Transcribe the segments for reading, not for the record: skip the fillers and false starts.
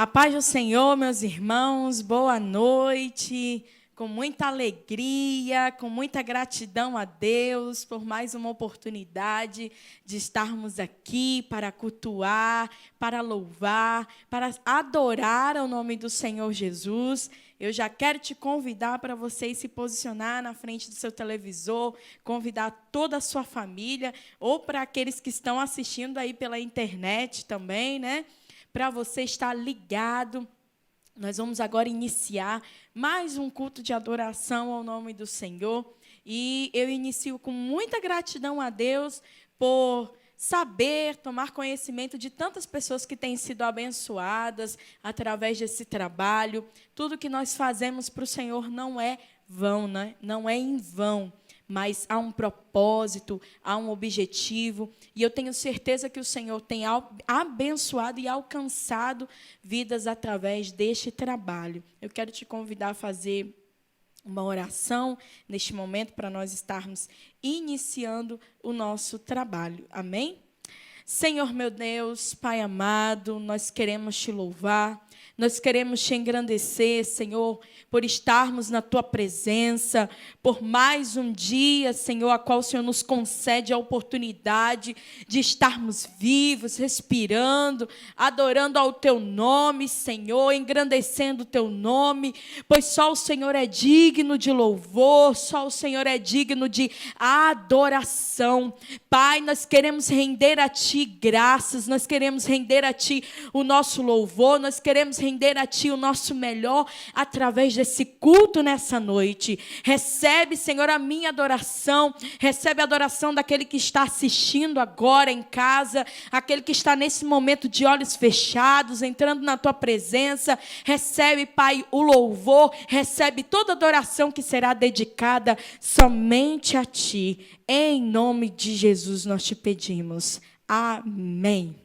A paz do Senhor, meus irmãos, boa noite. Com muita alegria, com muita gratidão a Deus por mais uma oportunidade de estarmos aqui para cultuar, para louvar, para adorar o nome do Senhor Jesus. Eu já quero te convidar para você se posicionar na frente do seu televisor, convidar toda a sua família, ou para aqueles que estão assistindo aí pela internet também, né? Para você estar ligado. Nós vamos agora iniciar mais um culto de adoração ao nome do Senhor. E eu inicio com muita gratidão a Deus por saber, tomar conhecimento de tantas pessoas que têm sido abençoadas através desse trabalho. Tudo que nós fazemos para o Senhor não é vão, né? Não é em vão. Mas há um propósito, há um objetivo, e eu tenho certeza que o Senhor tem abençoado e alcançado vidas através deste trabalho. Eu quero te convidar a fazer uma oração neste momento para nós estarmos iniciando o nosso trabalho. Amém? Senhor meu Deus, Pai amado, nós queremos te louvar, nós queremos te engrandecer, Senhor, por estarmos na Tua presença, por mais um dia, Senhor, a qual o Senhor nos concede a oportunidade de estarmos vivos, respirando, adorando ao Teu nome, Senhor, engrandecendo o Teu nome, pois só o Senhor é digno de louvor, só o Senhor é digno de adoração. Pai, nós queremos render a Ti graças, nós queremos render a Ti o nosso louvor, nós queremos render a Ti o nosso melhor através desse culto nessa noite. Recebe, Senhor, a minha adoração, recebe a adoração daquele que está assistindo agora em casa, aquele que está nesse momento de olhos fechados, entrando na Tua presença. Recebe, Pai, o louvor, recebe toda a adoração que será dedicada somente a Ti. Em nome de Jesus nós te pedimos. Amém.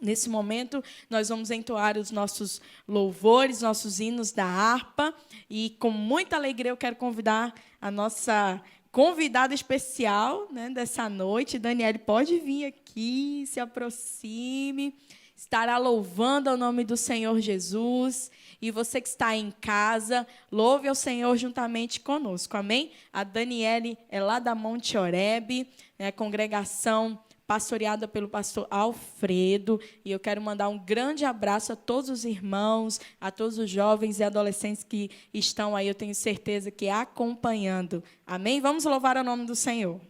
Nesse momento, nós vamos entoar os nossos louvores, nossos hinos da harpa. E com muita alegria eu quero convidar a nossa convidada especial, né, dessa noite. Daniele, pode vir aqui, se aproxime. Estará louvando ao nome do Senhor Jesus. E você que está em casa, louve ao Senhor juntamente conosco. Amém? A Daniele é lá da Monte Oreb, né, congregação pastoreada pelo pastor Alfredo, e eu quero mandar um grande abraço a todos os irmãos, a todos os jovens e adolescentes que estão aí, eu tenho certeza que acompanhando. Amém? Vamos louvar o nome do Senhor.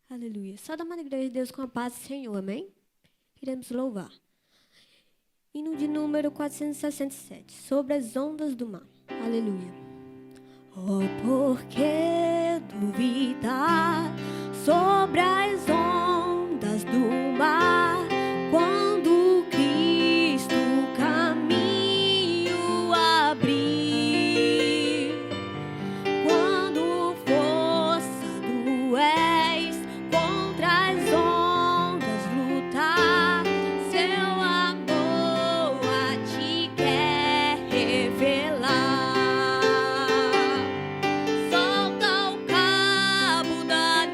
Aleluia. Só dá uma igreja de Deus com a paz do Senhor, amém? Queremos louvar. Hino de número 467, sobre as ondas do mar. Aleluia. Oh, por que duvidar sobre as ondas do mar, quando Cristo o caminho abrir, quando força do és contra as ondas lutar, seu amor a ti quer revelar. Solta o cabo da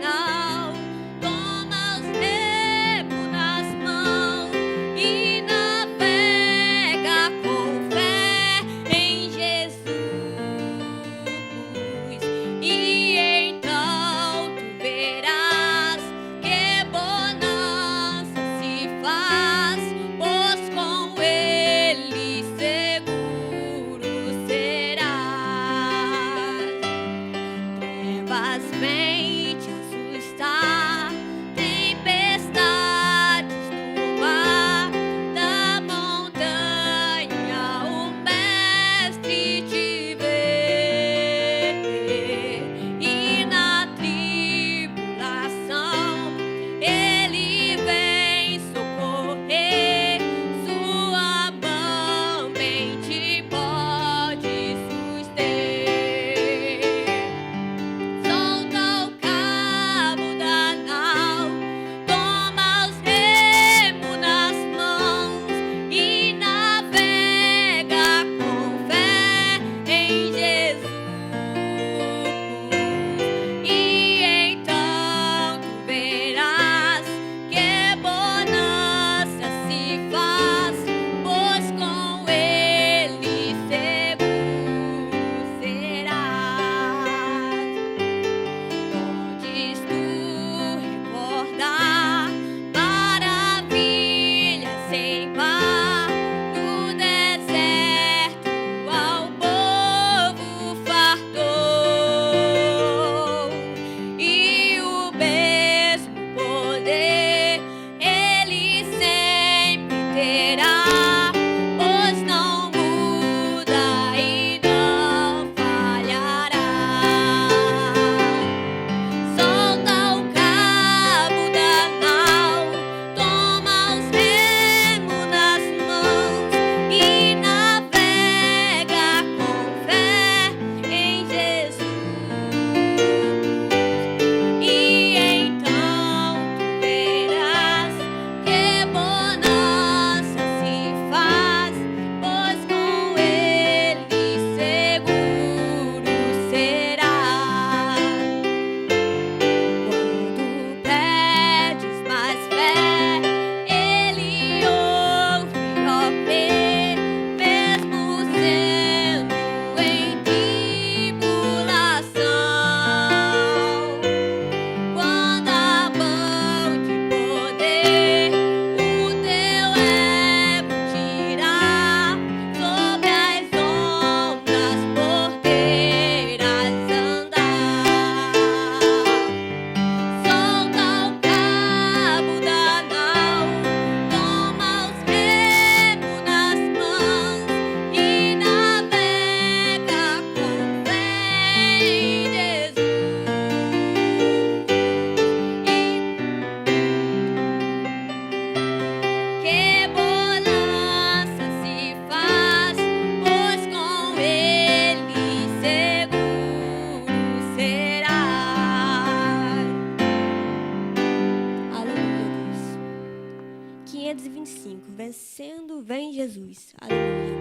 5. Vencendo, vem Jesus. Aleluia.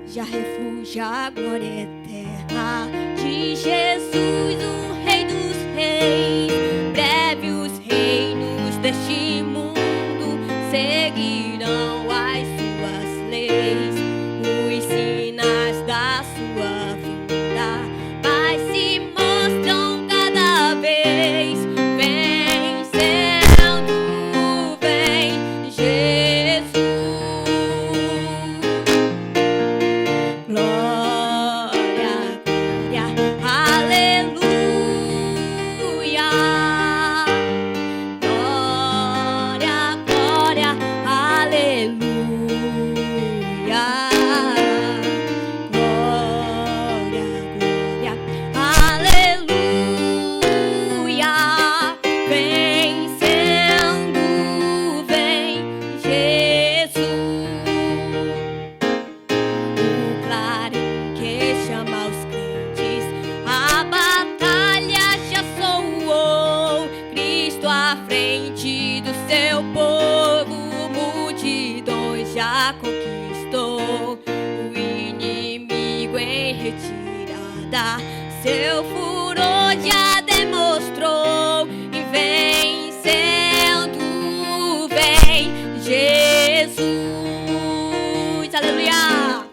Já refúgio a glória eterna de Jesus, o Rei dos Reis. Breve os reinos deste mundo seguirão as suas leis. Os sinais da sua vinda mas se mostram cada vez. Vencendo, vem Jesus. Glória, glória, aleluia. Glória, glória, aleluia. Glória, glória, aleluia. Vencendo, vem Jesus. O clarim que chama os crentes, a batalha já soou. Cristo à frente do seu povo, multidões já conquistou. O inimigo em retirada, seu furor já demonstrou. E vencendo, vem Jesus. Aleluia.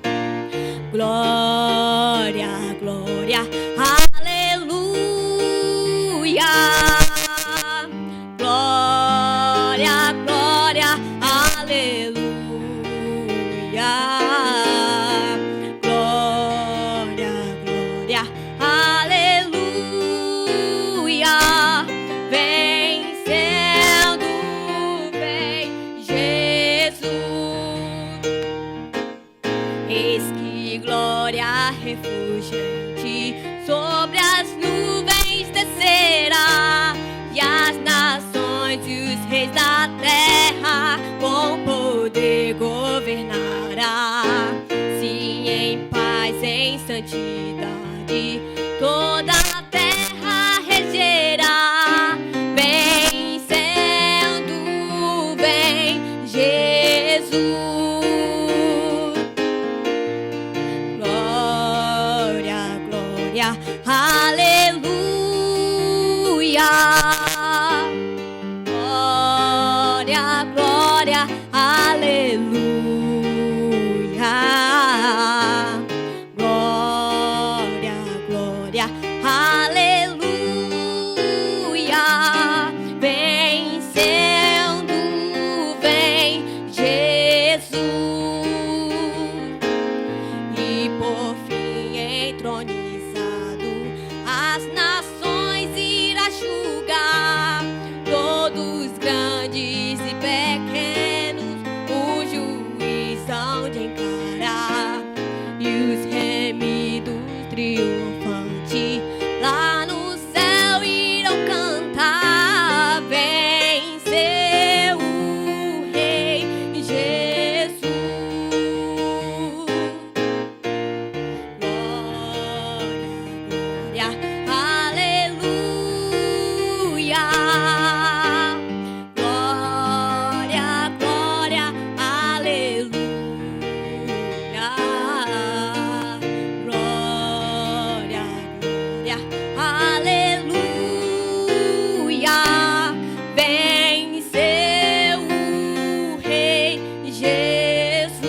Glória, glória, aleluia. Glória, glória, aleluia. Glória, glória, aleluia. Vencendo, vem Jesus. Eis que glória refulgente sobre as nuvens descerá, e as nações e os reis da terra com poder governará. Sim, em paz, em santidade, toda a terra regerá. Vencendo, vem Jesus. Glória, glória, aleluia. Glória, glória, aleluia. Glória, glória, aleluia. Vencendo, vem Jesus. E por fim entronizado, as nações irá julgar. Todos grandes e pequenos, o juiz hão de encarar. E os remidos triunfantes lá no céu irão cantar. Venceu o Rei Jesus. Glória, aleluia. Glória, glória, aleluia. Glória, glória, aleluia. Venceu o Rei Jesus.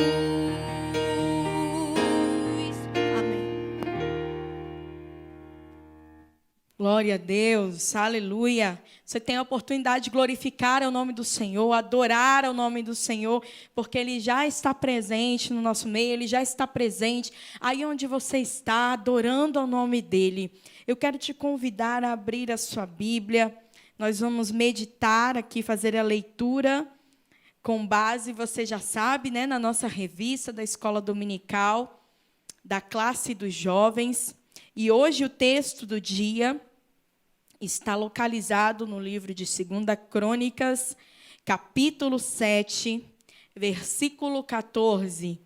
Amém. Glória a Deus, aleluia. Você tem a oportunidade de glorificar o nome do Senhor, adorar o nome do Senhor, porque Ele já está presente no nosso meio, Ele já está presente aí onde você está, adorando o nome dEle. Eu quero te convidar a abrir a sua Bíblia. Nós vamos meditar aqui, fazer a leitura com base, você já sabe, né, na nossa revista da Escola Dominical, da classe dos jovens. E hoje o texto do dia está localizado no livro de 2 Crônicas, capítulo 7, versículo 14.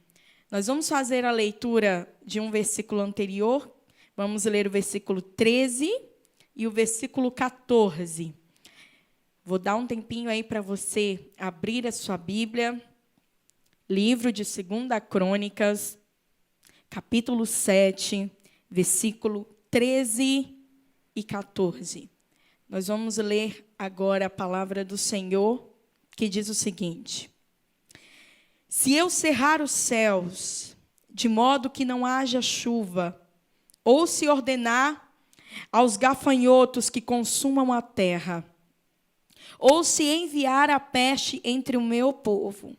Nós vamos fazer a leitura de um versículo anterior. Vamos ler o versículo 13 e o versículo 14. Vou dar um tempinho aí para você abrir a sua Bíblia. Livro de 2 Crônicas, capítulo 7, versículo 13 e 14. Nós vamos ler agora a palavra do Senhor, que diz o seguinte: Se eu cerrar os céus, de modo que não haja chuva, ou se ordenar aos gafanhotos que consumam a terra, ou se enviar a peste entre o meu povo,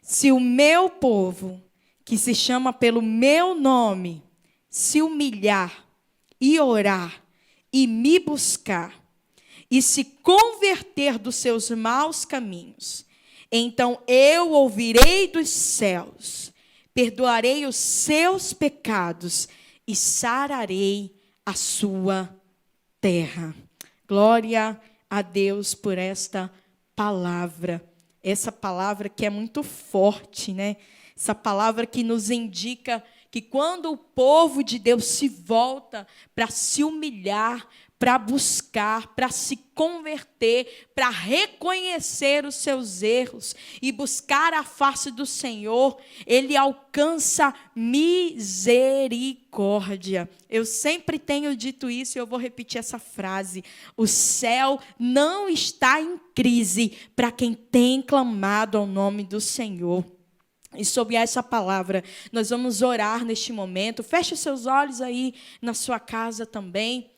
se o meu povo, que se chama pelo meu nome, se humilhar e orar e me buscar, e se converter dos seus maus caminhos, então eu ouvirei dos céus, perdoarei os seus pecados e sararei a sua terra. Glória a Deus por esta palavra. Essa palavra que é muito forte, né? Essa palavra que nos indica que quando o povo de Deus se volta para se humilhar, para buscar, para se converter, para reconhecer os seus erros e buscar a face do Senhor, ele alcança misericórdia. Eu sempre tenho dito isso e eu vou repetir essa frase: o céu não está em crise para quem tem clamado ao nome do Senhor. E sobre essa palavra, nós vamos orar neste momento. Feche seus olhos aí na sua casa também.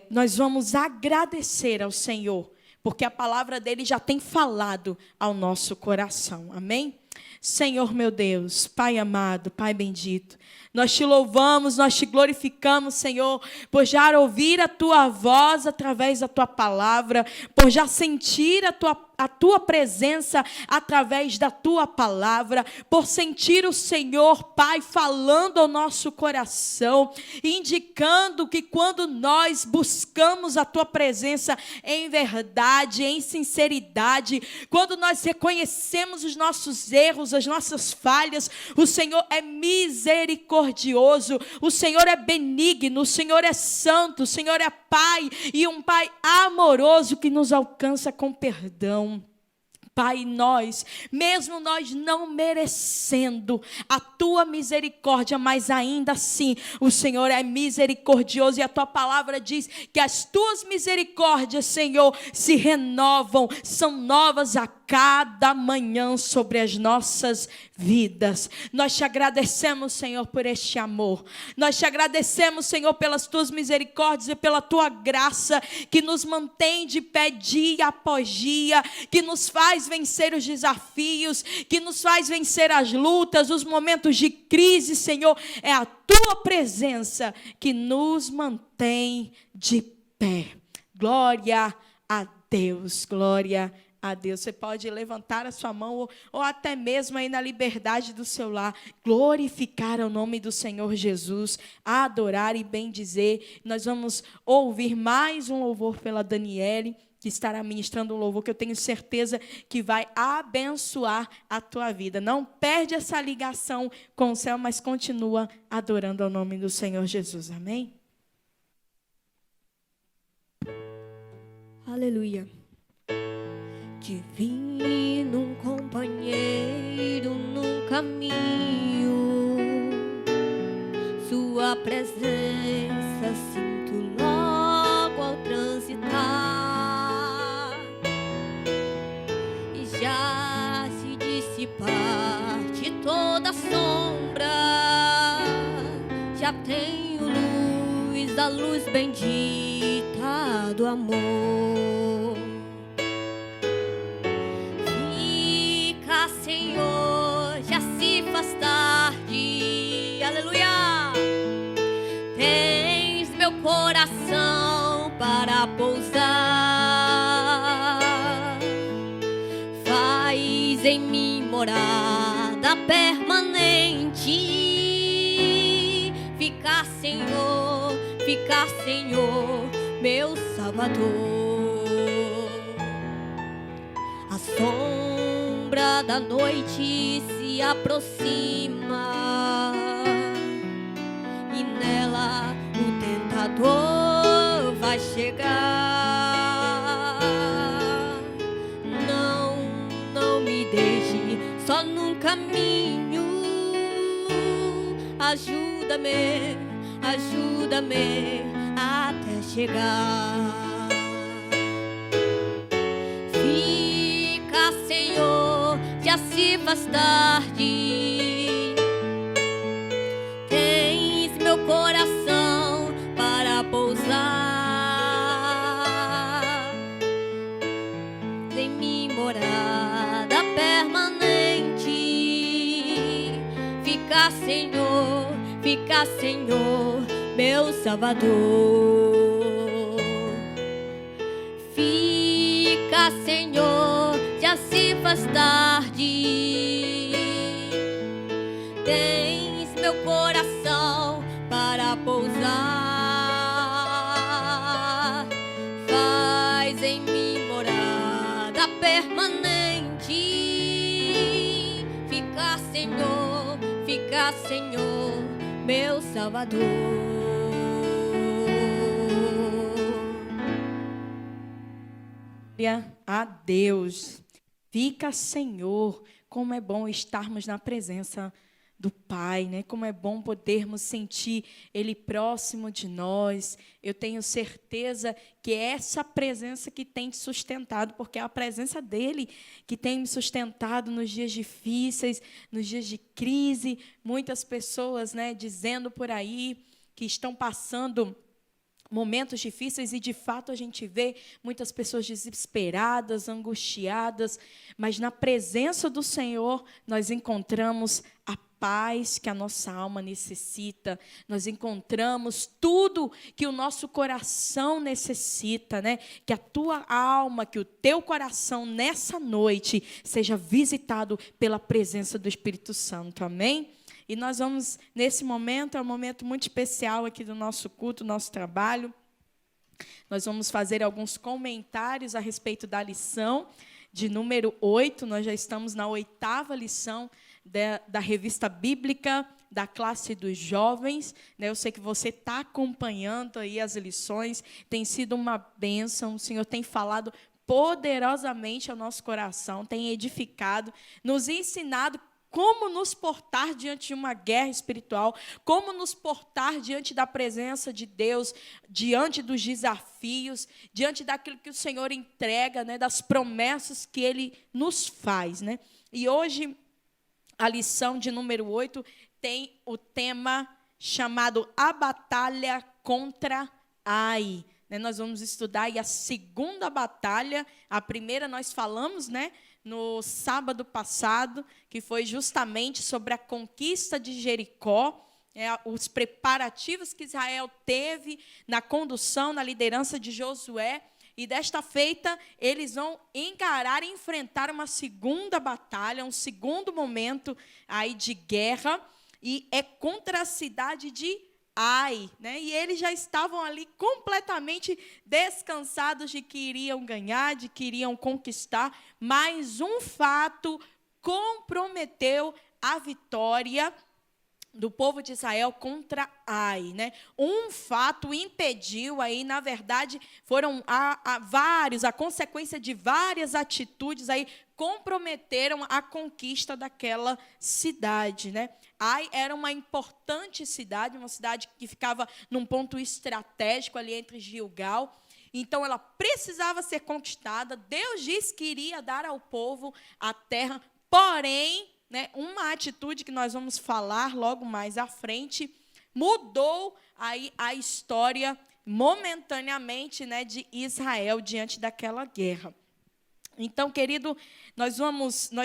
Nós vamos agradecer ao Senhor, porque a palavra dele já tem falado ao nosso coração. Amém? Senhor meu Deus, Pai amado, Pai bendito, nós te louvamos, nós te glorificamos, Senhor, por já ouvir a tua voz através da tua palavra, por já sentir a tua presença através da tua palavra, por sentir o Senhor, Pai, falando ao nosso coração, indicando que quando nós buscamos a tua presença em verdade, em sinceridade, quando nós reconhecemos os nossos erros, as nossas falhas, o Senhor é misericordioso, o Senhor é benigno, o Senhor é santo, o Senhor é Pai, e um Pai amoroso que nos alcança com perdão. Pai, mesmo nós não merecendo a tua misericórdia, mas ainda assim o Senhor é misericordioso e a tua palavra diz que as tuas misericórdias, Senhor, se renovam, são novas a cada manhã sobre as nossas vidas. Nós te agradecemos, Senhor, por este amor. Nós te agradecemos, Senhor, pelas tuas misericórdias e pela tua graça que nos mantém de pé dia após dia, que nos faz vencer os desafios, que nos faz vencer as lutas, os momentos de crise, Senhor. É a tua presença que nos mantém de pé. Glória a Deus, glória a Deus. Você pode levantar a sua mão ou até mesmo aí na liberdade do seu lar, glorificar o nome do Senhor Jesus, adorar e bendizer. Nós vamos ouvir mais um louvor pela Daniele, que estará ministrando um louvor que eu tenho certeza que vai abençoar a tua vida. Não perde essa ligação com o céu, mas continua adorando ao nome do Senhor Jesus. Amém? Aleluia. Divino companheiro no caminho, sua presença sinto logo ao transitar, e já se dissipaste toda a sombra, já tenho luz, a luz bendita do amor. Senhor, já se faz tarde, aleluia. Tens meu coração para pousar, faz em mim morada permanente. Fica, Senhor, meu Salvador. A sombra da noite se aproxima e nela o tentador vai chegar. caminho. Ajuda-me, ajuda-me até chegar. Fica, Senhor, já se faz tarde. Tens meu coração para pousar em minha morada permanente. Fica, Senhor, meu Salvador. Fica, Senhor, já se faz tarde. Tens meu coração para pousar. Faz em mim morada permanente. Fica, Senhor, meu Salvador. Glória a Deus. Fica, Senhor, como é bom estarmos na presença do Pai, né? Como é bom podermos sentir Ele próximo de nós. Eu tenho certeza que é essa presença que tem te sustentado, porque é a presença dEle que tem me sustentado nos dias difíceis, nos dias de crise. Muitas pessoas, né, dizendo por aí que estão passando momentos difíceis, e de fato a gente vê muitas pessoas desesperadas, angustiadas, mas na presença do Senhor nós encontramos a paz que a nossa alma necessita, nós encontramos tudo que o nosso coração necessita, né? Que a tua alma, que o teu coração nessa noite seja visitado pela presença do Espírito Santo, amém? E nós vamos, nesse momento, é um momento muito especial aqui do nosso culto, nosso trabalho. Nós vamos fazer alguns comentários a respeito da lição de número 8. Nós já estamos na 8ª lição da revista bíblica da classe dos jovens, né? Eu sei que você está acompanhando aí as lições, tem sido uma bênção, o Senhor tem falado poderosamente ao nosso coração, tem edificado, nos ensinado como nos portar diante de uma guerra espiritual, como nos portar diante da presença de Deus, diante dos desafios, diante daquilo que o Senhor entrega, né, das promessas que Ele nos faz, né? E hoje, a lição de número 8 tem o tema chamado A Batalha contra Ai. Né? Nós vamos estudar aí a segunda batalha. A primeira nós falamos, né, no sábado passado, que foi justamente sobre a conquista de Jericó, os preparativos que Israel teve na condução, na liderança de Josué. E desta feita, eles vão encarar e enfrentar uma segunda batalha, um segundo momento aí de guerra, e é contra a cidade de Ai, né? E eles já estavam ali completamente descansados de que iriam ganhar, de que iriam conquistar, mas um fato comprometeu a vitória do povo de Israel contra Ai, né? Um fato impediu aí, na verdade, foram a consequência de várias atitudes aí comprometeram a conquista daquela cidade, né? Ai era uma importante cidade, uma cidade que ficava num ponto estratégico ali entre Gilgal. Então, ela precisava ser conquistada. Deus disse que iria dar ao povo a terra, porém, né, uma atitude que nós vamos falar logo mais à frente mudou aí a história momentaneamente, né, de Israel diante daquela guerra. Então, querido, nós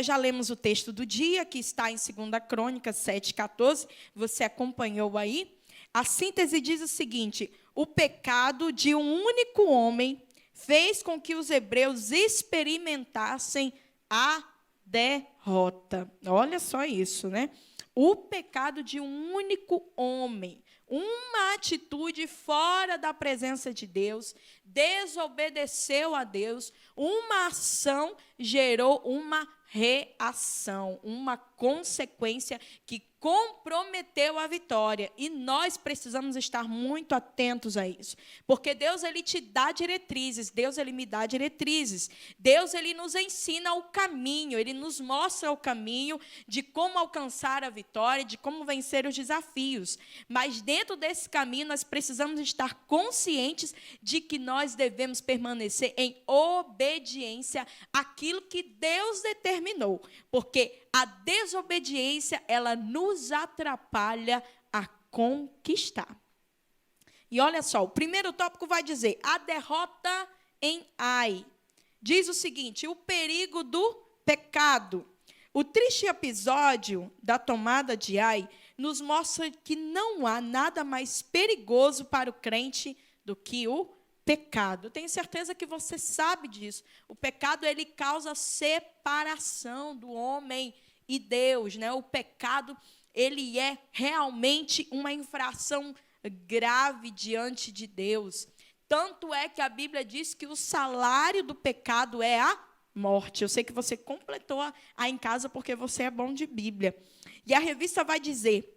já lemos o texto do dia, que está em 2 Crônicas 7,14, você acompanhou aí. A síntese diz o seguinte: o pecado de um único homem fez com que os hebreus experimentassem a derrota. Olha só isso, né? O pecado de um único homem, uma atitude fora da presença de Deus, desobedeceu a Deus, uma ação gerou uma reação, uma consequência que comprometeu a vitória. E nós precisamos estar muito atentos a isso. Porque Deus, ele te dá diretrizes. Deus, ele me dá diretrizes. Deus, ele nos ensina o caminho. Ele nos mostra o caminho de como alcançar a vitória, de como vencer os desafios. Mas dentro desse caminho, nós precisamos estar conscientes de que nós devemos permanecer em obediência àquilo que Deus determinou. Porque a desobediência, ela nos atrapalha a conquistar. E olha só, o primeiro tópico vai dizer, a derrota em Ai. Diz o seguinte, o perigo do pecado. O triste episódio da tomada de Ai nos mostra que não há nada mais perigoso para o crente do que o pecado. Tenho certeza que você sabe disso. O pecado, ele causa separação do homem e Deus, né? O pecado, ele é realmente uma infração grave diante de Deus. Tanto é que a Bíblia diz que o salário do pecado é a morte. Eu sei que você completou aí em casa porque você é bom de Bíblia. E a revista vai dizer,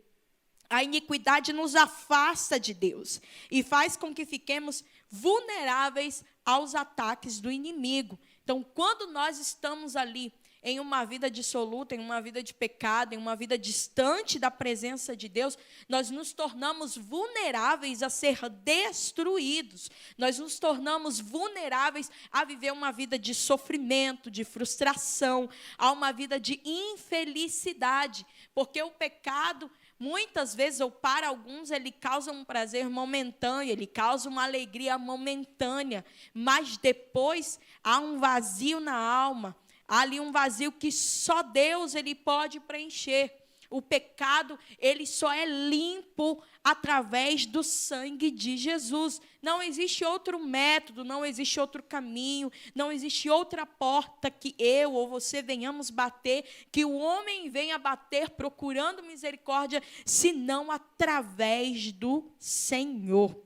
a iniquidade nos afasta de Deus e faz com que fiquemos vulneráveis aos ataques do inimigo. Então, quando nós estamos ali em uma vida dissoluta, em uma vida de pecado, em uma vida distante da presença de Deus, nós nos tornamos vulneráveis a ser destruídos. Nós nos tornamos vulneráveis a viver uma vida de sofrimento, de frustração, a uma vida de infelicidade, porque o pecado, muitas vezes, ou para alguns, ele causa um prazer momentâneo, ele causa uma alegria momentânea, mas depois há um vazio na alma, há ali um vazio que só Deus, ele pode preencher. O pecado, ele só é limpo através do sangue de Jesus. Não existe outro método, não existe outro caminho, não existe outra porta que eu ou você venhamos bater, que o homem venha bater procurando misericórdia, senão através do Senhor.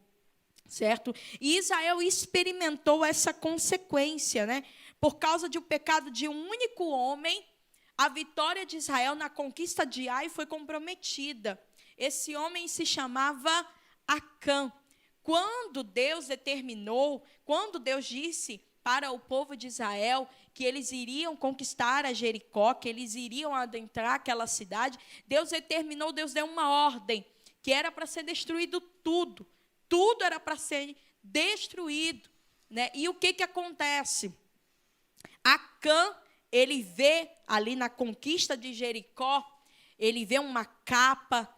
Certo? E Israel experimentou essa consequência, né? Por causa do pecado de um único homem, a vitória de Israel na conquista de Ai foi comprometida. Esse homem se chamava Acã. Quando Deus determinou, quando Deus disse para o povo de Israel que eles iriam conquistar a Jericó, que eles iriam adentrar aquela cidade, Deus determinou, Deus deu uma ordem, que era para ser destruído tudo. Tudo era para ser destruído, né? E o que acontece? Acã, ele vê ali na conquista de Jericó, ele vê uma capa,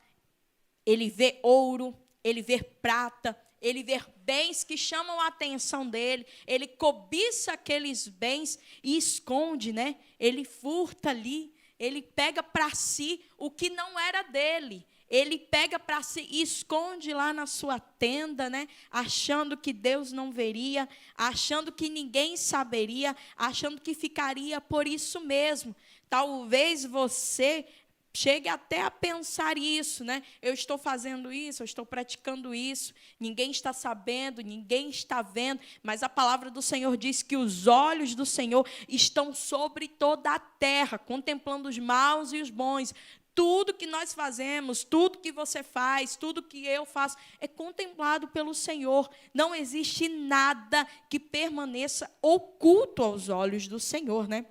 ele vê ouro, ele vê prata, ele vê bens que chamam a atenção dele, ele cobiça aqueles bens e esconde, né? Ele furta ali, ele pega para si o que não era dele. Ele pega para si e esconde lá na sua tenda, né? Achando que Deus não veria, achando que ninguém saberia, achando que ficaria por isso mesmo. Talvez você chegue até a pensar isso, né? Eu estou fazendo isso, eu estou praticando isso, ninguém está sabendo, ninguém está vendo, mas a palavra do Senhor diz que os olhos do Senhor estão sobre toda a terra, contemplando os maus e os bons. Tudo que nós fazemos, tudo que você faz, tudo que eu faço, é contemplado pelo Senhor. Não existe nada que permaneça oculto aos olhos do Senhor, né?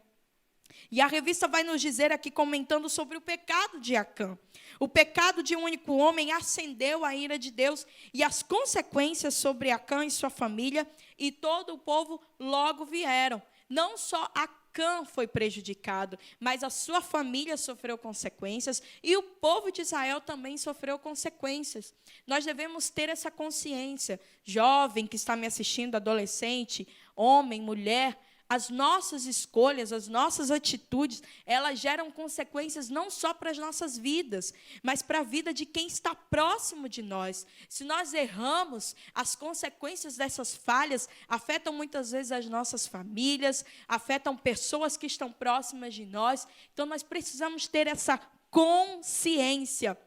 E a revista vai nos dizer aqui, comentando sobre o pecado de Acã. O pecado de um único homem acendeu a ira de Deus e as consequências sobre Acã e sua família e todo o povo logo vieram. Não só Acã foi prejudicado, mas a sua família sofreu consequências e o povo de Israel também sofreu consequências. Nós devemos ter essa consciência. Jovem que está me assistindo, adolescente, homem, mulher, as nossas escolhas, as nossas atitudes, elas geram consequências não só para as nossas vidas, mas para a vida de quem está próximo de nós. Se nós erramos, as consequências dessas falhas afetam muitas vezes as nossas famílias, afetam pessoas que estão próximas de nós. Então, nós precisamos ter essa consciência.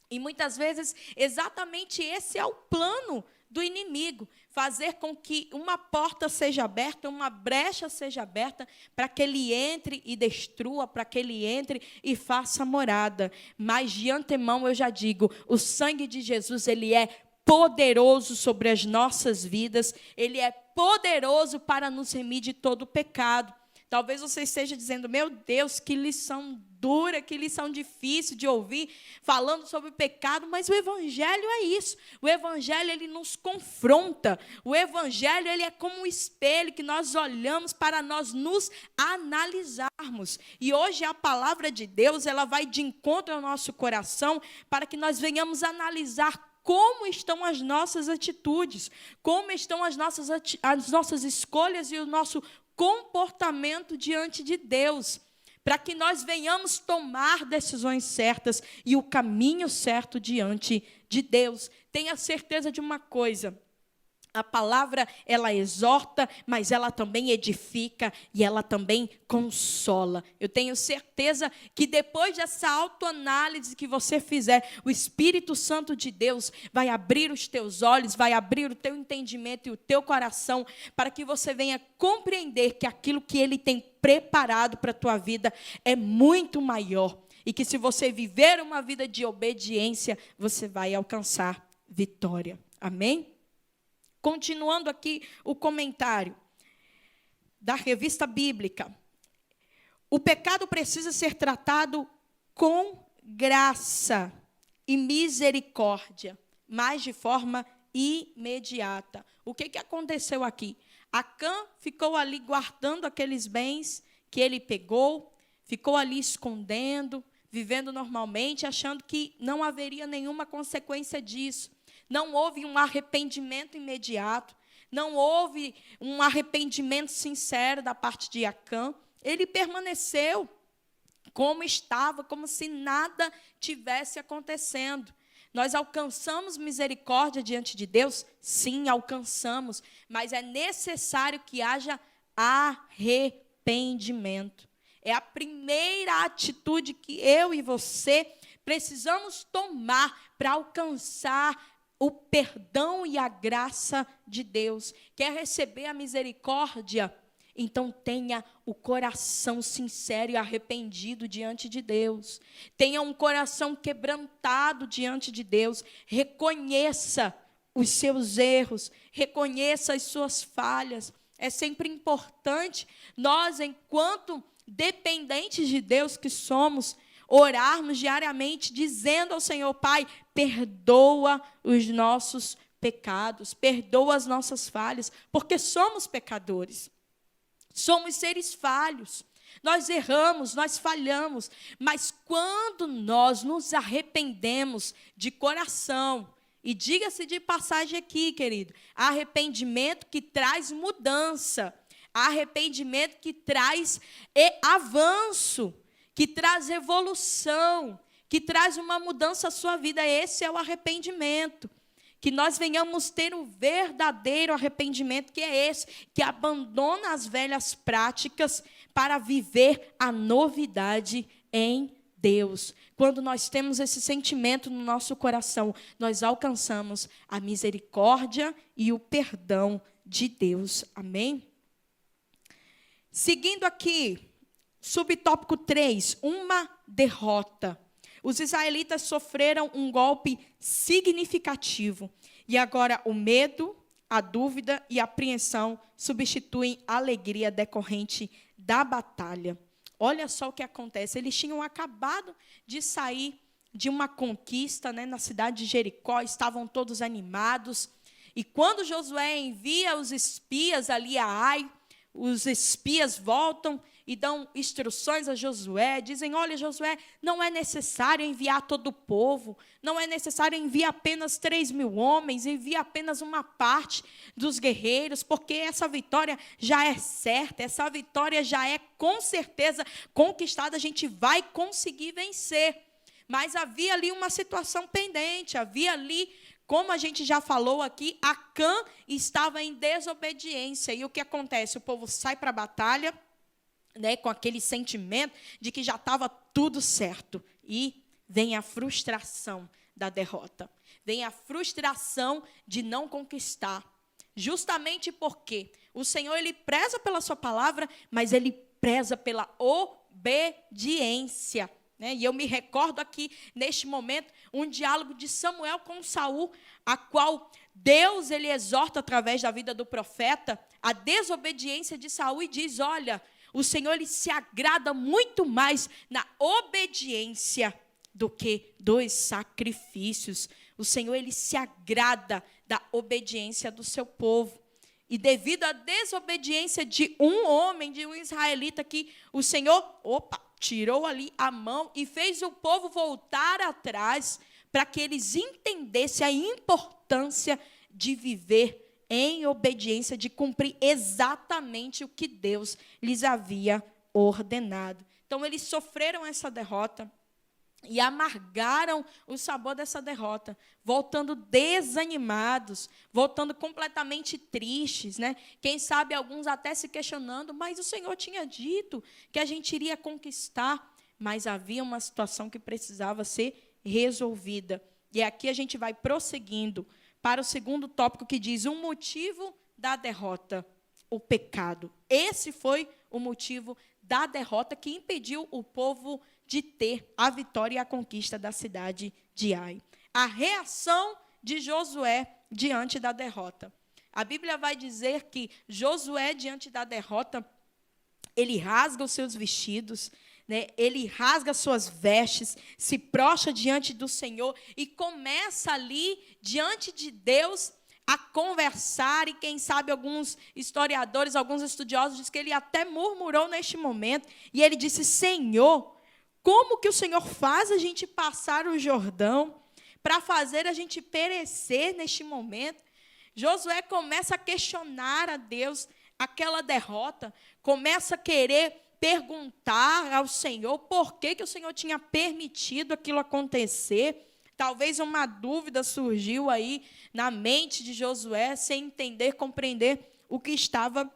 E muitas vezes, exatamente esse é o plano do inimigo, fazer com que uma porta seja aberta, uma brecha seja aberta, para que ele entre e destrua, para que ele entre e faça morada. Mas, de antemão, eu já digo, o sangue de Jesus, ele é poderoso sobre as nossas vidas, ele é poderoso para nos remir de todo o pecado. Talvez você esteja dizendo, meu Deus, que lição dura, que lição difícil de ouvir, falando sobre o pecado, mas o Evangelho é isso. O Evangelho, ele nos confronta. O Evangelho, ele é como um espelho que nós olhamos para nós nos analisarmos. E hoje a palavra de Deus, ela vai de encontro ao nosso coração, para que nós venhamos analisar como estão as nossas atitudes, como estão as nossas escolhas e o nosso comportamento diante de Deus, para que nós venhamos tomar decisões certas e o caminho certo diante de Deus. Tenha certeza de uma coisa: a palavra, ela exorta, mas ela também edifica e ela também consola. Eu tenho certeza que depois dessa autoanálise que você fizer, o Espírito Santo de Deus vai abrir os teus olhos, vai abrir o teu entendimento e o teu coração, para que você venha compreender que aquilo que Ele tem preparado para a tua vida é muito maior. E que se você viver uma vida de obediência, você vai alcançar vitória. Amém? Continuando aqui o comentário da Revista Bíblica. O pecado precisa ser tratado com graça e misericórdia, mas de forma imediata. O que aconteceu aqui? Acã ficou ali guardando aqueles bens que ele pegou, ficou ali escondendo, vivendo normalmente, achando que não haveria nenhuma consequência disso. Não houve um arrependimento imediato, não houve um arrependimento sincero da parte de Acã. Ele permaneceu como estava, como se nada tivesse acontecendo. Nós alcançamos misericórdia diante de Deus? Sim, alcançamos, mas é necessário que haja arrependimento. É a primeira atitude que eu e você precisamos tomar para alcançar o perdão e a graça de Deus. Quer receber a misericórdia? Então tenha o coração sincero e arrependido diante de Deus. Tenha um coração quebrantado diante de Deus. Reconheça os seus erros, reconheça as suas falhas. É sempre importante nós, enquanto dependentes de Deus que somos, orarmos diariamente, dizendo ao Senhor: Pai, perdoa os nossos pecados, perdoa as nossas falhas, porque somos pecadores, somos seres falhos, nós erramos, nós falhamos, mas quando nós nos arrependemos de coração, e diga-se de passagem aqui, querido, arrependimento que traz mudança, arrependimento que traz avanço, que traz evolução, que traz uma mudança à sua vida. Esse é o arrependimento. Que nós venhamos ter um verdadeiro arrependimento, que é esse, que abandona as velhas práticas para viver a novidade em Deus. Quando nós temos esse sentimento no nosso coração, nós alcançamos a misericórdia e o perdão de Deus. Amém? Seguindo aqui, subtópico 3, uma derrota. Os israelitas sofreram um golpe significativo. E agora o medo, a dúvida e a apreensão substituem a alegria decorrente da batalha. Olha só o que acontece. Eles tinham acabado de sair de uma conquista, na cidade de Jericó, estavam todos animados. E quando Josué envia os espias ali a Ai, os espias voltam e dão instruções a Josué, dizem: olha, Josué, não é necessário enviar todo o povo, não é necessário enviar apenas 3.000 homens, envia apenas uma parte dos guerreiros, porque essa vitória já é certa, essa vitória já é com certeza conquistada, a gente vai conseguir vencer. Mas havia ali uma situação pendente, havia ali, como a gente já falou aqui, Acã estava em desobediência. E o que acontece? O povo sai para a batalha, com aquele sentimento de que já estava tudo certo. E vem a frustração da derrota. Vem a frustração de não conquistar. justamente porque o Senhor, ele preza pela sua palavra, mas ele preza pela obediência, né? E eu me recordo aqui, neste momento, um diálogo de Samuel com Saul, a qual Deus, ele exorta através da vida do profeta a desobediência de Saul e diz, olha, o Senhor, ele se agrada muito mais na obediência do que dos sacrifícios. O Senhor, ele se agrada da obediência do seu povo. E devido à desobediência de um homem, de um israelita, que o Senhor, tirou ali a mão e fez o povo voltar atrás para que eles entendessem a importância de viver em obediência, de cumprir exatamente o que Deus lhes havia ordenado. Então, eles sofreram essa derrota e amargaram o sabor dessa derrota, voltando desanimados, voltando completamente tristes, né? Quem sabe alguns até se questionando, mas o Senhor tinha dito que a gente iria conquistar, mas havia uma situação que precisava ser resolvida. E aqui a gente vai prosseguindo para o segundo tópico que diz um motivo da derrota, o pecado. Esse foi o motivo da derrota que impediu o povo de ter a vitória e a conquista da cidade de Ai. A reação de Josué diante da derrota. A Bíblia vai dizer que Josué, diante da derrota, ele rasga os seus vestidos, né? Ele rasga suas vestes, se prostra diante do Senhor e começa ali, diante de Deus, a conversar. E quem sabe alguns historiadores, alguns estudiosos, dizem que ele até murmurou neste momento. E ele disse, Senhor, como que o Senhor faz a gente passar o Jordão para fazer a gente perecer neste momento? Josué começa a questionar a Deus aquela derrota, começa a querer perguntar ao Senhor por que o Senhor tinha permitido aquilo acontecer. Talvez uma dúvida surgiu aí na mente de Josué, sem entender, compreender o que estava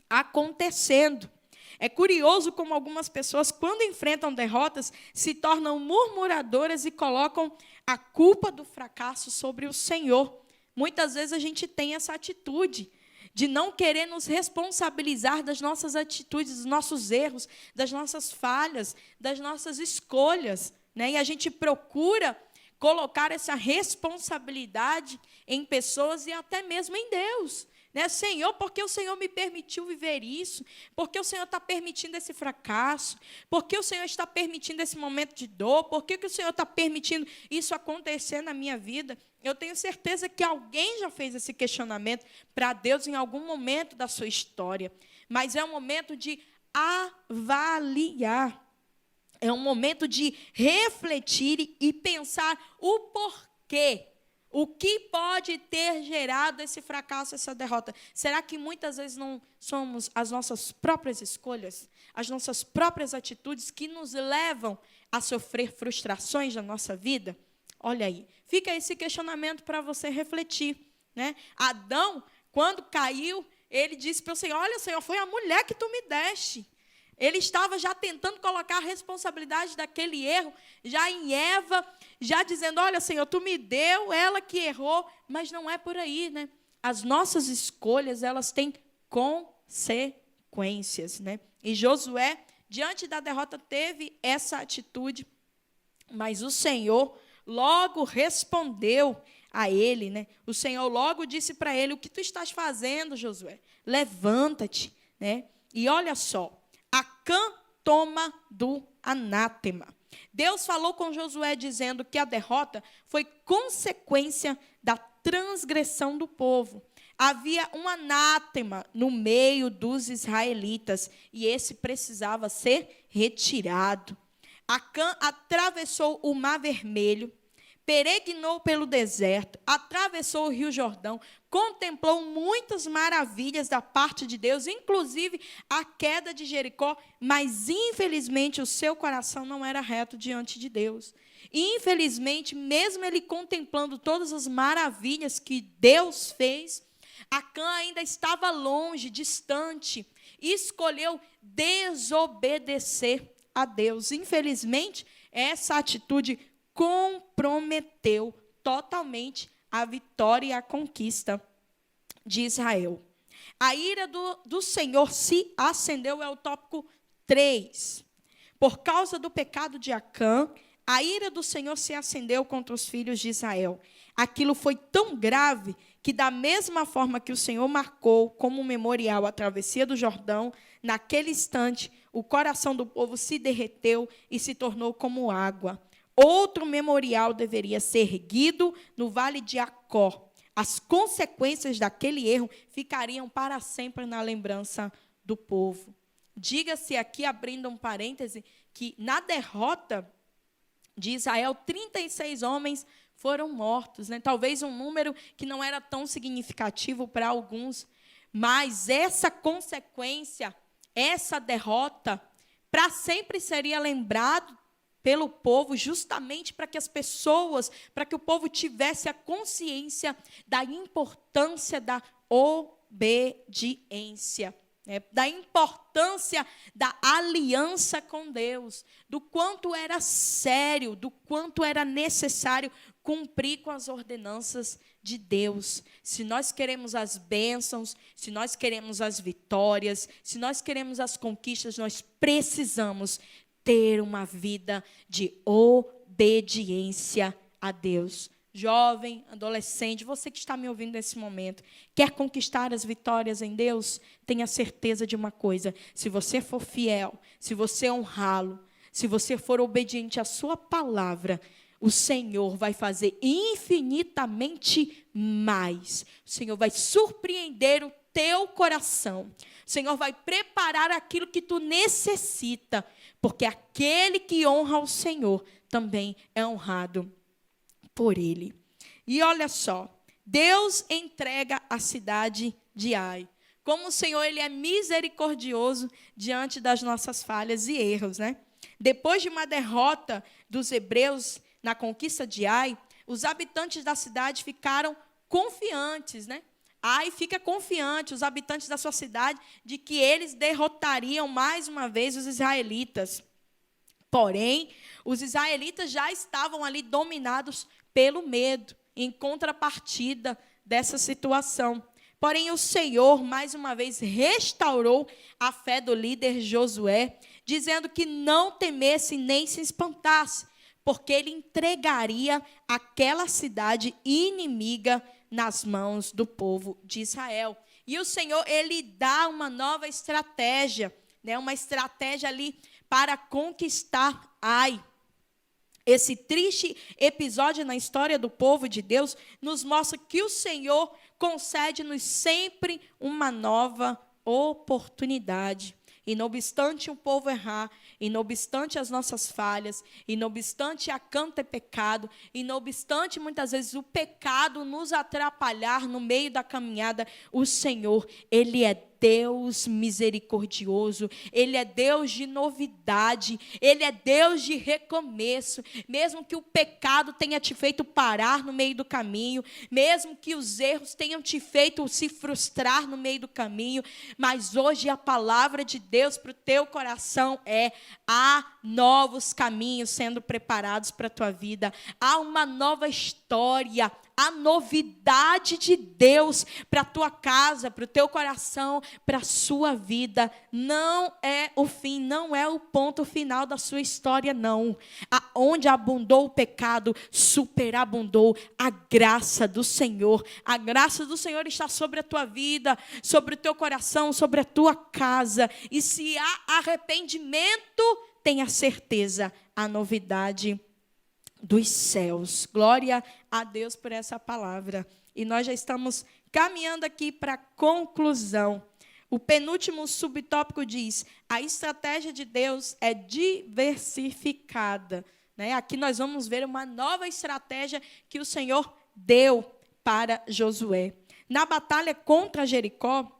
acontecendo. É curioso como algumas pessoas, quando enfrentam derrotas, se tornam murmuradoras e colocam a culpa do fracasso sobre o Senhor. Muitas vezes a gente tem essa atitude de não querer nos responsabilizar das nossas atitudes, dos nossos erros, das nossas falhas, das nossas escolhas, né? E a gente procura colocar essa responsabilidade em pessoas e até mesmo em Deus. Né? Senhor, por que o Senhor me permitiu viver isso? Por que o Senhor está permitindo esse fracasso? Por que o Senhor está permitindo esse momento de dor? Por que o Senhor está permitindo isso acontecer na minha vida? Eu tenho certeza que alguém já fez esse questionamento para Deus em algum momento da sua história. Mas é um momento de avaliar. É um momento de refletir e pensar o porquê. O que pode ter gerado esse fracasso, essa derrota? Será que muitas vezes não somos as nossas próprias escolhas, as nossas próprias atitudes que nos levam a sofrer frustrações na nossa vida? Olha aí, fica esse questionamento para você refletir. Né? Adão, quando caiu, ele disse para o Senhor, olha, Senhor, foi a mulher que tu me deste. Ele estava já tentando colocar a responsabilidade daquele erro, já em Eva, já dizendo, olha, Senhor, tu me deu, ela que errou, mas não é por aí, né? As nossas escolhas, elas têm consequências, né? E Josué, diante da derrota, teve essa atitude, mas o Senhor logo respondeu a ele, né? O Senhor logo disse para ele, o que tu estás fazendo, Josué? Levanta-te, né? E olha só, Acã toma do anátema. Deus falou com Josué dizendo que a derrota foi consequência da transgressão do povo. Havia um anátema no meio dos israelitas e esse precisava ser retirado. Acã atravessou o Mar Vermelho, peregrinou pelo deserto, atravessou o Rio Jordão, contemplou muitas maravilhas da parte de Deus, inclusive a queda de Jericó, mas, infelizmente, o seu coração não era reto diante de Deus. E, infelizmente, mesmo ele contemplando todas as maravilhas que Deus fez, Acã ainda estava longe, distante, e escolheu desobedecer a Deus. Infelizmente, essa atitude comprometeu totalmente a vitória e a conquista de Israel. A ira do Senhor se acendeu, é o tópico 3. Por causa do pecado de Acã, a ira do Senhor se acendeu contra os filhos de Israel. Aquilo foi tão grave que, da mesma forma que o Senhor marcou como um memorial a travessia do Jordão, naquele instante, o coração do povo se derreteu e se tornou como água. Outro memorial deveria ser erguido no vale de Acó. As consequências daquele erro ficariam para sempre na lembrança do povo. Diga-se aqui, abrindo um parêntese, que na derrota de Israel, 36 homens foram mortos, né? Talvez um número que não era tão significativo para alguns, mas essa consequência, essa derrota, para sempre seria lembrado pelo povo, justamente para que as pessoas, para que o povo tivesse a consciência da importância da obediência, da importância da aliança com Deus, do quanto era sério, do quanto era necessário cumprir com as ordenanças de Deus. Se nós queremos as bênçãos, se nós queremos as vitórias, se nós queremos as conquistas, nós precisamos ter uma vida de obediência a Deus. Jovem, adolescente, você que está me ouvindo nesse momento, quer conquistar as vitórias em Deus? Tenha certeza de uma coisa: se você for fiel, se você honrá-lo, se você for obediente à sua palavra, o Senhor vai fazer infinitamente mais. O Senhor vai surpreender o teu coração. O Senhor vai preparar aquilo que tu necessita, porque aquele que honra o Senhor também é honrado por Ele. E olha só, Deus entrega a cidade de Ai. Como o Senhor, Ele é misericordioso diante das nossas falhas e erros, né? Depois de uma derrota dos hebreus na conquista de Ai, os habitantes da cidade ficaram confiantes, né? Ai fica confiante, os habitantes da sua cidade, de que eles derrotariam mais uma vez os israelitas. Porém, os israelitas já estavam ali dominados pelo medo, em contrapartida dessa situação. Porém, o Senhor, mais uma vez, restaurou a fé do líder Josué, dizendo que não temesse nem se espantasse, porque ele entregaria aquela cidade inimiga nas mãos do povo de Israel. E o Senhor, Ele dá uma nova estratégia, né? Uma estratégia ali para conquistar Ai. Esse triste episódio na história do povo de Deus nos mostra que o Senhor concede-nos sempre uma nova oportunidade. E não obstante o povo errar, e não obstante as nossas falhas, e não obstante Acã ter pecado, e não obstante muitas vezes o pecado nos atrapalhar no meio da caminhada, o Senhor, Ele é Deus misericordioso, Ele é Deus de novidade, Ele é Deus de recomeço. Mesmo que o pecado tenha te feito parar no meio do caminho, mesmo que os erros tenham te feito se frustrar no meio do caminho, mas hoje a palavra de Deus para o teu coração é: há novos caminhos sendo preparados para a tua vida, há uma nova história, a novidade de Deus para a tua casa, para o teu coração, para a sua vida. Não é o fim, não é o ponto final da sua história, não. Onde abundou o pecado, superabundou a graça do Senhor. A graça do Senhor está sobre a tua vida, sobre o teu coração, sobre a tua casa. E se há arrependimento, tenha certeza, a novidade dos céus. Glória a Deus por essa palavra. E nós já estamos caminhando aqui para a conclusão. O penúltimo subtópico diz: a estratégia de Deus é diversificada. Né? Aqui nós vamos ver uma nova estratégia que o Senhor deu para Josué. Na batalha contra Jericó,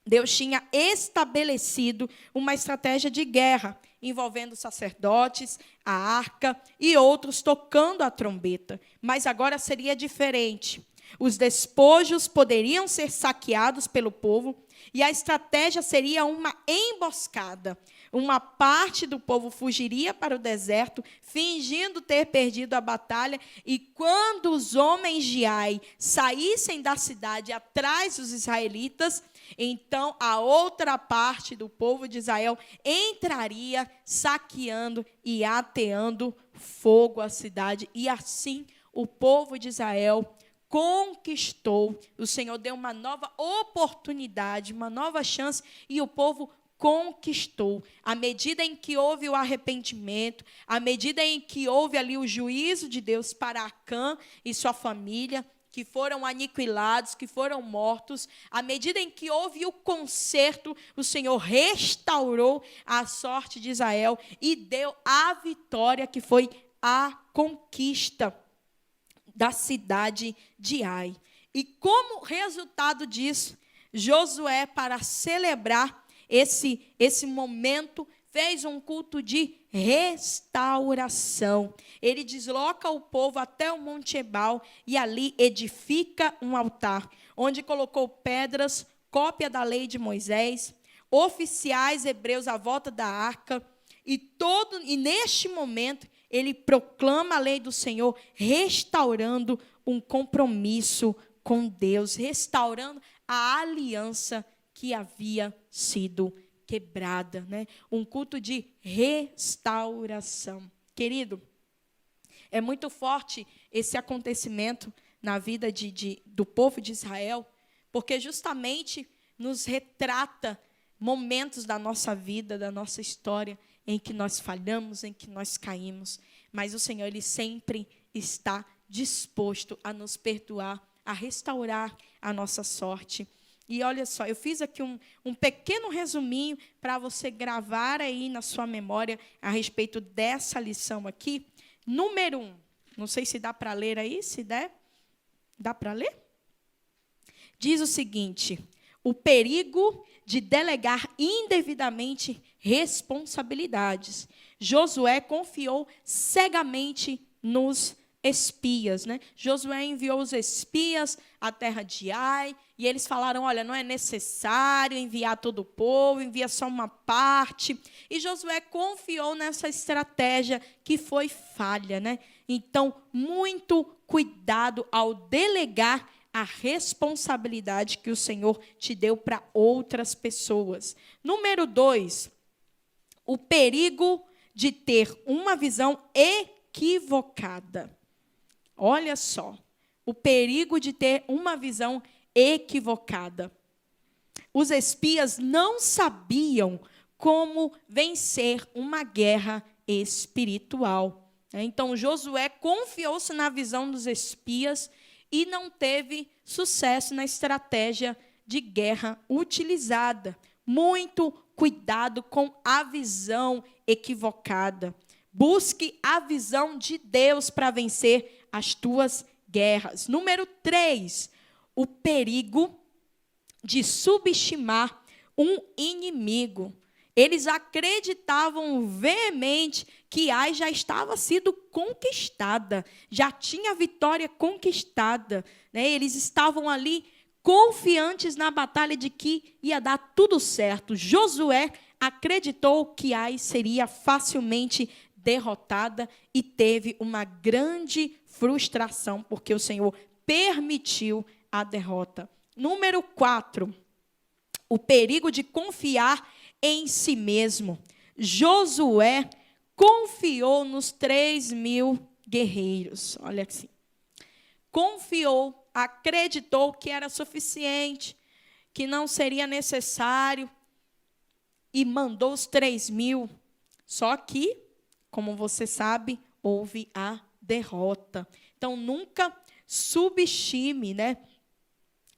Deus tinha estabelecido uma estratégia de guerra, envolvendo sacerdotes, a arca e outros tocando a trombeta. Mas agora seria diferente. Os despojos poderiam ser saqueados pelo povo e a estratégia seria uma emboscada. uma parte do povo fugiria para o deserto, fingindo ter perdido a batalha, e quando os homens de Ai saíssem da cidade atrás dos israelitas, então a outra parte do povo de Israel entraria saqueando e ateando fogo à cidade. E assim o povo de Israel conquistou. O Senhor deu uma nova oportunidade, uma nova chance, e o povo conquistou. À medida em que houve o arrependimento, à medida em que houve ali o juízo de Deus para Acã e sua família, que foram aniquilados, que foram mortos, à medida em que houve o conserto, o Senhor restaurou a sorte de Israel e deu a vitória, que foi a conquista da cidade de Ai. E como resultado disso, Josué, para celebrar esse momento, fez um culto de restauração. Ele desloca o povo até o Monte Ebal e ali edifica um altar, onde colocou pedras, cópia da lei de Moisés, oficiais hebreus à volta da arca, e neste momento ele proclama a lei do Senhor, restaurando um compromisso com Deus, restaurando a aliança que havia sido quebrada, né? Um culto de restauração. Querido, é muito forte esse acontecimento na vida do povo de Israel, porque justamente nos retrata momentos da nossa vida, da nossa história, em que nós falhamos, em que nós caímos. Mas o Senhor, Ele sempre está disposto a nos perdoar, a restaurar a nossa sorte. E olha só, eu fiz aqui um pequeno resuminho para você gravar aí na sua memória a respeito dessa lição aqui. Número 1, não sei se dá para ler aí, se der, dá para ler? Diz o seguinte: o perigo de delegar indevidamente responsabilidades. Josué confiou cegamente nos espias, né? Josué enviou os espias à terra de Ai, e eles falaram: olha, não é necessário enviar todo o povo, envia só uma parte. E Josué confiou nessa estratégia que foi falha, né? Então, muito cuidado ao delegar a responsabilidade que o Senhor te deu para outras pessoas. Número 2, o perigo de ter uma visão equivocada. Olha só, o perigo de ter uma visão equivocada. Os espias não sabiam como vencer uma guerra espiritual. Então, Josué confiou-se na visão dos espias e não teve sucesso na estratégia de guerra utilizada. Muito cuidado com a visão equivocada. Busque a visão de Deus para vencer as tuas guerras. Número 3, o perigo de subestimar um inimigo. Eles acreditavam veemente que Ai já estava sendo conquistada, já tinha a vitória conquistada, né? Eles estavam ali confiantes na batalha de que ia dar tudo certo. Josué acreditou que Ai seria facilmente derrotada e teve uma grande frustração, porque o Senhor permitiu a derrota. Número 4, o perigo de confiar em si mesmo. Josué confiou nos 3.000 guerreiros. Olha assim. Confiou, acreditou que era suficiente, que não seria necessário, e mandou os 3.000. Só que, como você sabe, houve a derrota. Então, nunca subestime, né?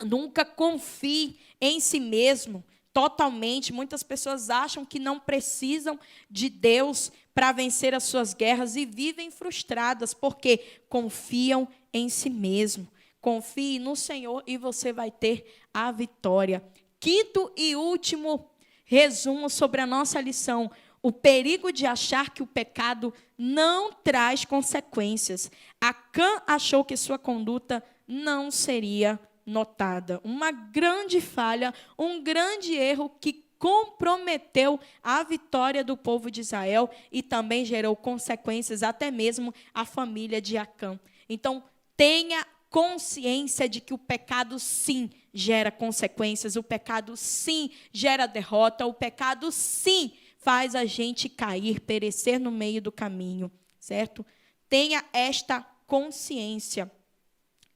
Nunca confie em si mesmo totalmente. Muitas pessoas acham que não precisam de Deus para vencer as suas guerras e vivem frustradas, porque confiam em si mesmo. Confie no Senhor e você vai ter a vitória. Quinto e último resumo sobre a nossa lição: o perigo de achar que o pecado não traz consequências. Acã achou que sua conduta não seria notada. Uma grande falha, um grande erro que comprometeu a vitória do povo de Israel e também gerou consequências até mesmo à família de Acã. Então, tenha consciência de que o pecado, sim, gera consequências, o pecado, sim, gera derrota, o pecado, sim, faz a gente cair, perecer no meio do caminho, certo? Tenha esta consciência.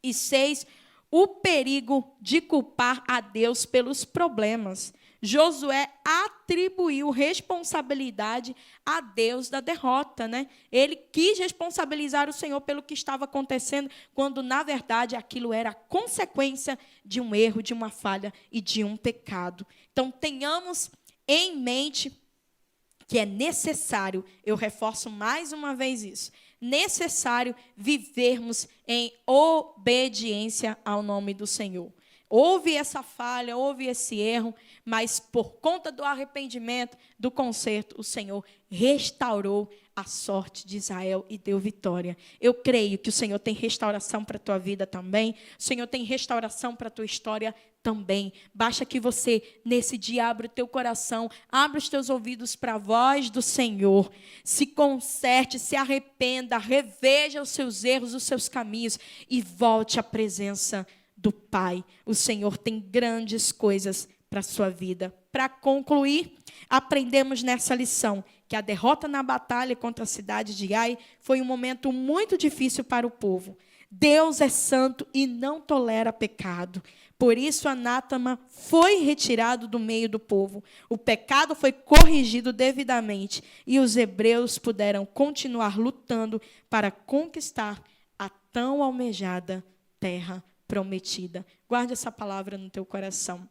E 6, o perigo de culpar a Deus pelos problemas. Josué atribuiu responsabilidade a Deus da derrota, né? Ele quis responsabilizar o Senhor pelo que estava acontecendo, quando, na verdade, aquilo era a consequência de um erro, de uma falha e de um pecado. Então, tenhamos em mente que é necessário, eu reforço mais uma vez isso, necessário vivermos em obediência ao nome do Senhor. Houve essa falha, houve esse erro, mas por conta do arrependimento, do conserto, o Senhor restaurou a sorte de Israel e deu vitória. Eu creio que o Senhor tem restauração para a tua vida também, o Senhor tem restauração para a tua história também. Basta que você, nesse dia, abra o teu coração, abra os teus ouvidos para a voz do Senhor, se conserte, se arrependa, reveja os seus erros, os seus caminhos e volte à presença do Pai. O Senhor tem grandes coisas para a sua vida. Para concluir, aprendemos nessa lição que a derrota na batalha contra a cidade de Ai foi um momento muito difícil para o povo. Deus é santo e não tolera pecado. Por isso, anátema foi retirado do meio do povo. O pecado foi corrigido devidamente e os hebreus puderam continuar lutando para conquistar a tão almejada terra prometida. Guarde essa palavra no teu coração.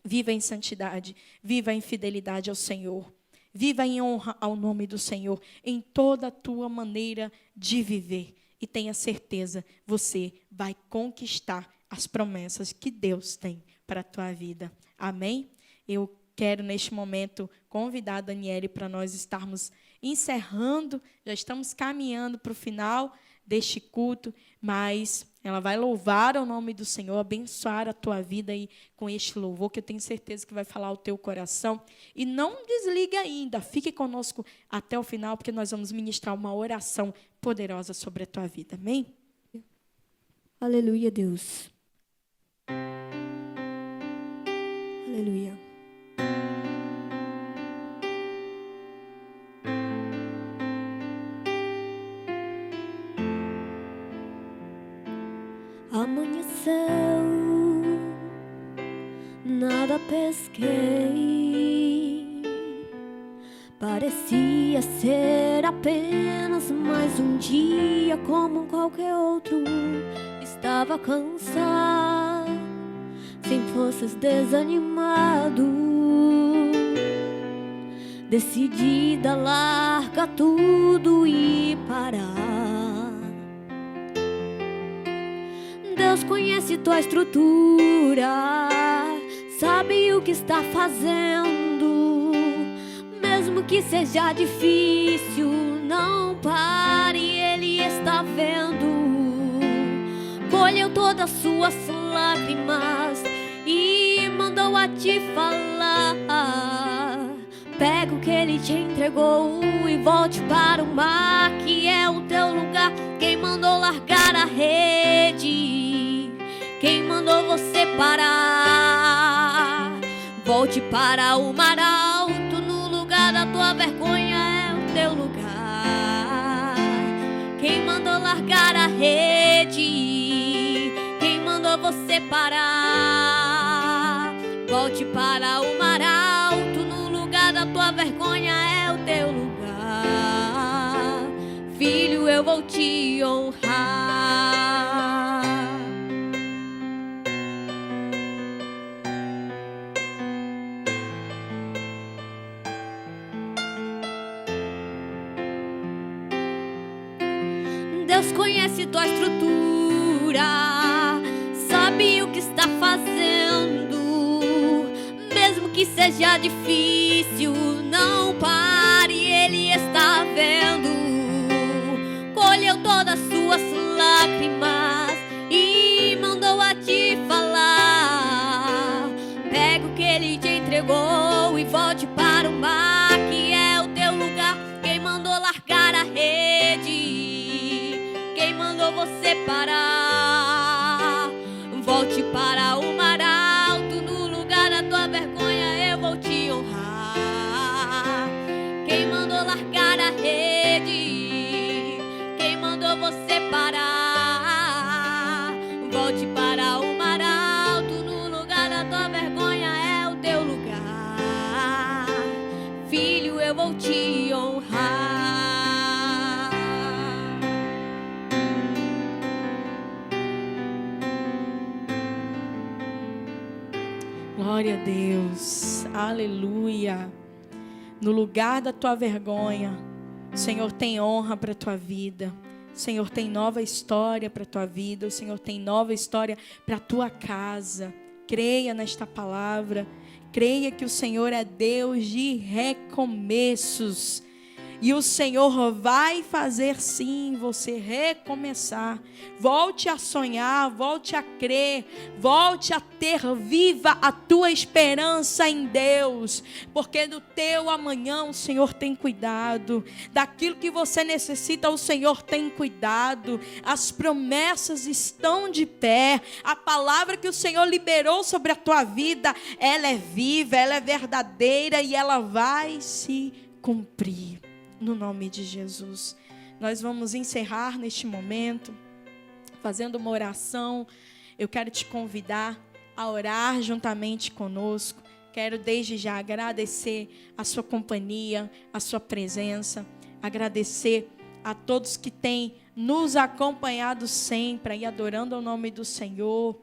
Viva em santidade, viva em fidelidade ao Senhor. Viva em honra ao nome do Senhor em toda a tua maneira de viver. E tenha certeza, você vai conquistar as promessas que Deus tem para a tua vida. Amém? Eu quero, neste momento, convidar a Daniele para nós estarmos encerrando. Já estamos caminhando para o final deste culto, mas ela vai louvar o nome do Senhor, abençoar a tua vida aí com este louvor, que eu tenho certeza que vai falar ao teu coração. E não desligue ainda, fique conosco até o final, porque nós vamos ministrar uma oração poderosa sobre a tua vida. Amém? Aleluia, Deus. Aleluia. Amanheceu, nada pesquei. Parecia ser apenas mais um dia como qualquer outro. Estava cansado, sem forças, desanimado, decidida a largar tudo e parar. Deus conhece tua estrutura, sabe o que está fazendo. Mesmo que seja difícil, não pare, Ele está vendo. Colheu todas as suas lágrimas e mandou a te falar. Pega o que Ele te entregou e volte para o mar, que é o teu lugar. Quem mandou largar a rede? Quem mandou você parar? Volte para o mar alto, no lugar da tua vergonha é o teu lugar. Quem mandou largar a rede? Quem mandou você parar? Volte para o mar alto, no lugar da tua vergonha é o teu lugar. Filho, eu vou te honrar. Deus conhece tua estrutura, sabe o que está fazendo. Mesmo que seja difícil, não pare, Ele está vendo. Colheu todas as suas lágrimas e mandou a te falar. Pega o que Ele te entregou e volte para o mar, que é o teu lugar. Quem mandou largar a rede? Quem mandou você parar? Volte para o mar alto, no lugar da tua vergonha eu vou te honrar. Quem mandou largar a rede? Quem mandou você parar? Volte para o mar alto, no lugar da tua vergonha é o teu lugar. Filho, eu vou te honrar. Glória a Deus, aleluia. No lugar da tua vergonha, o Senhor tem honra para a tua vida. O Senhor tem nova história para a tua vida. O Senhor tem nova história para a tua casa. Creia nesta palavra. Creia que o Senhor é Deus de recomeços. E o Senhor vai fazer sim você recomeçar. Volte a sonhar, volte a crer, volte a ter viva a tua esperança em Deus. Porque do teu amanhã o Senhor tem cuidado. Daquilo que você necessita o Senhor tem cuidado. As promessas estão de pé. A palavra que o Senhor liberou sobre a tua vida, ela é viva, ela é verdadeira e ela vai se cumprir. No nome de Jesus. Nós vamos encerrar neste momento, fazendo uma oração. Eu quero te convidar a orar juntamente conosco. Quero desde já agradecer a sua companhia, a sua presença. Agradecer a todos que têm nos acompanhado sempre e adorando o nome do Senhor.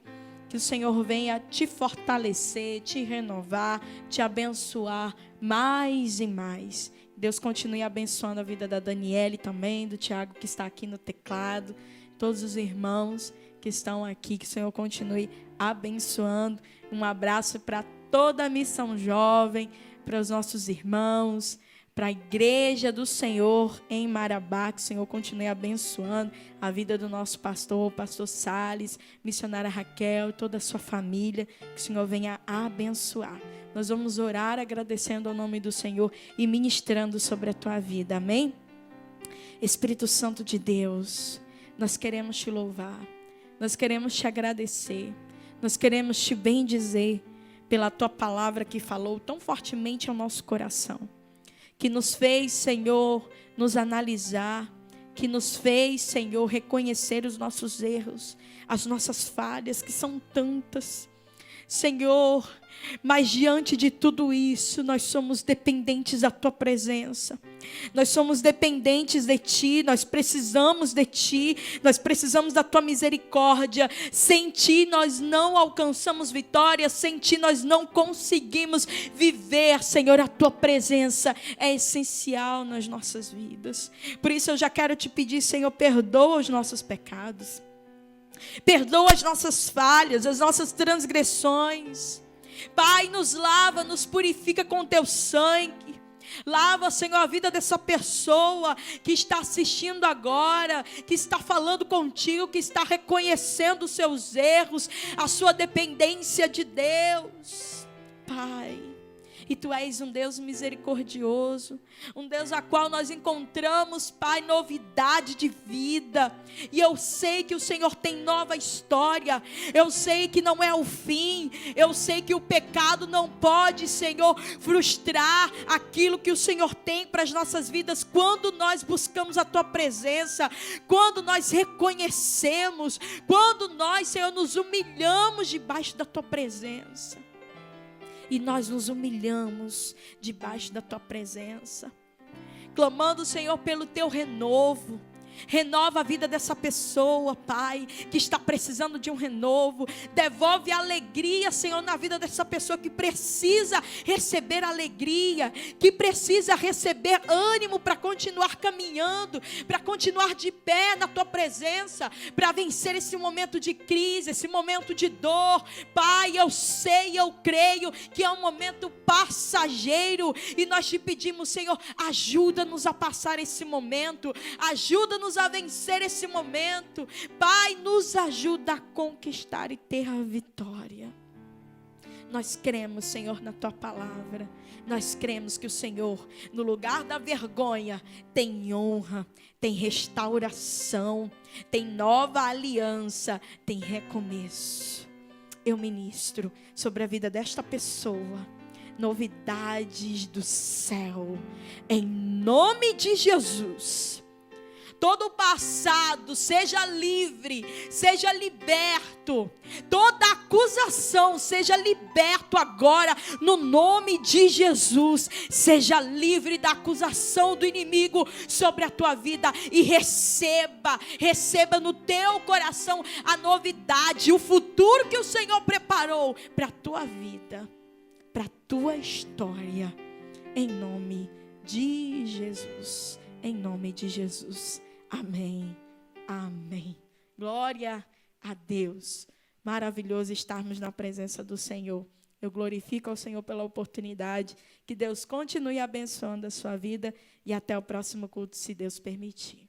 Que o Senhor venha te fortalecer, te renovar, te abençoar mais e mais. Deus continue abençoando a vida da Daniele também, do Tiago que está aqui no teclado, todos os irmãos que estão aqui, que o Senhor continue abençoando. Um abraço para toda a Missão Jovem, para os nossos irmãos, para a Igreja do Senhor em Marabá, que o Senhor continue abençoando a vida do nosso pastor, pastor Salles, missionária Raquel, toda a sua família, que o Senhor venha abençoar. Nós vamos orar agradecendo ao nome do Senhor e ministrando sobre a tua vida, amém? Espírito Santo de Deus, nós queremos te louvar, nós queremos te agradecer, nós queremos te bendizer pela tua palavra que falou tão fortemente ao nosso coração, que nos fez, Senhor, nos analisar, que nos fez, Senhor, reconhecer os nossos erros, as nossas falhas, que são tantas, Senhor, mas diante de tudo isso, nós somos dependentes da tua presença. Nós somos dependentes de ti, nós precisamos de ti, nós precisamos da tua misericórdia. Sem ti nós não alcançamos vitória, sem ti nós não conseguimos viver, Senhor. A tua presença é essencial nas nossas vidas. Por isso eu já quero te pedir, Senhor, perdoa os nossos pecados. Perdoa as nossas falhas, as nossas transgressões. Pai, nos lava, nos purifica com teu sangue. Lava, Senhor, a vida dessa pessoa que está assistindo agora, que está falando contigo, que está reconhecendo os seus erros, a sua dependência de Deus. Pai, e Tu és um Deus misericordioso, um Deus a qual nós encontramos, Pai, novidade de vida. E eu sei que o Senhor tem nova história. Eu sei que não é o fim. Eu sei que o pecado não pode, Senhor, frustrar aquilo que o Senhor tem para as nossas vidas. Quando nós buscamos a Tua presença, quando nós reconhecemos, quando nós, Senhor, nos humilhamos debaixo da Tua presença. E nós nos humilhamos debaixo da Tua presença, clamando, Senhor, pelo Teu renovo. Renova a vida dessa pessoa, Pai, que está precisando de um renovo. Devolve a alegria, Senhor, na vida dessa pessoa que precisa receber alegria, que precisa receber ânimo para continuar caminhando, para continuar de pé na Tua presença, para vencer esse momento de crise, esse momento de dor. Pai, eu sei, eu creio que é um momento passageiro e nós Te pedimos, Senhor, ajuda-nos a passar esse momento, ajuda-nos a vencer esse momento. Pai, nos ajuda a conquistar e ter a vitória. Nós cremos, Senhor, na Tua palavra. Nós cremos que o Senhor, no lugar da vergonha, tem honra, tem restauração, tem nova aliança, tem recomeço. Eu ministro sobre a vida desta pessoa novidades do céu, em nome de Jesus. Todo o passado seja livre, seja liberto. Toda acusação seja liberto agora no nome de Jesus. Seja livre da acusação do inimigo sobre a tua vida e receba no teu coração a novidade, o futuro que o Senhor preparou para a tua vida, para a tua história, em nome de Jesus. Em nome de Jesus. Amém. Amém. Glória a Deus. Maravilhoso estarmos na presença do Senhor. Eu glorifico ao Senhor pela oportunidade. Que Deus continue abençoando a sua vida. E até o próximo culto, se Deus permitir.